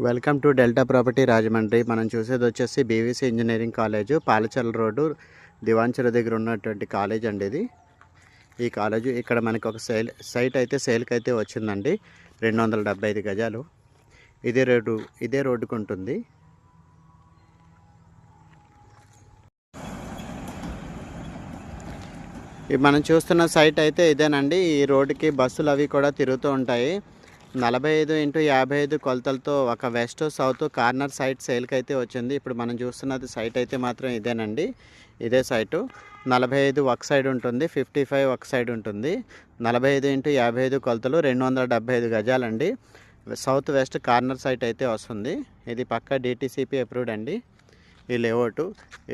Welcome to delta property Rajahmundry. మనం చూసేది వచ్చేసి BVC engineering college, Palacharla road, Divancheru దగ్గర ఉన్నటువంటి కాలేజ్ అండి ఇది. ఈ కాలేజు ఇక్కడ మనకి ఒక సైట్ అయితే సేల్కి అయితే వచ్చిందండి. 275 గజాలు. ఇదే రోడ్డుకు ఉంటుంది. మనం చూస్తున్న సైట్ అయితే ఇదేనండి. ఈ రోడ్డుకి బస్సులు అవి కూడా తిరుగుతూ ఉంటాయి. 45x55 కొలతలతో ఒక వెస్ట్ సౌత్ కార్నర్ సైట్ సేల్కి అయితే వచ్చింది. ఇప్పుడు మనం చూస్తున్నది సైట్ అయితే మాత్రం ఇదేనండి. ఇదే సైటు 45 ఒక సైడ్ ఉంటుంది, 55 ఒక సైడ్ ఉంటుంది. 45x55 కొలతలు, 275 గజాలండి. సౌత్ వెస్ట్ కార్నర్ సైట్ అయితే వస్తుంది. ఇది పక్క డిటీసీపీ అప్రూవ్డ్ అండి. ఈ లేఅవుట్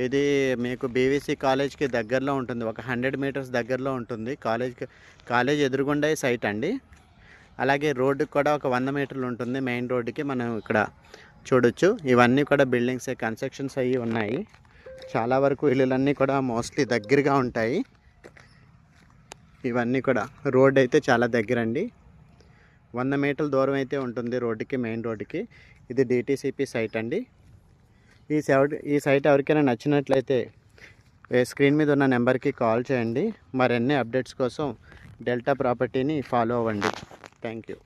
ఇది మీకు బీవీసీ కాలేజ్కి దగ్గరలో ఉంటుంది. ఒక 100 మీటర్స్ దగ్గరలో ఉంటుంది. కాలేజ్ ఎదురుగుండా సైట్ అండి. అలాగే రోడ్డుకి కూడా ఒక 100 మీటర్లు ఉంటుంది. మెయిన్ రోడ్డుకి మనం ఇక్కడ చూడొచ్చు. ఇవన్నీ కూడా బిల్డింగ్స్ కన్స్ట్రక్షన్స్ అయ్యి ఉన్నాయి. చాలా వరకు ఇల్లులన్నీ కూడా మోస్ట్లీ దగ్గరగా ఉంటాయి. ఇవన్నీ కూడా రోడ్ అయితే చాలా దగ్గరండి. 100 మీటర్ల దూరం అయితే ఉంటుంది రోడ్డుకి, మెయిన్ రోడ్డుకి. ఇది డిటీసీపీ సైట్ అండి. ఈ సైట్ ఎవరికైనా నచ్చినట్లయితే స్క్రీన్ మీద ఉన్న నెంబర్కి కాల్ చేయండి. మరిన్ని అప్డేట్స్ కోసం డెల్టా ప్రాపర్టీని ఫాలో అవ్వండి. Thank you.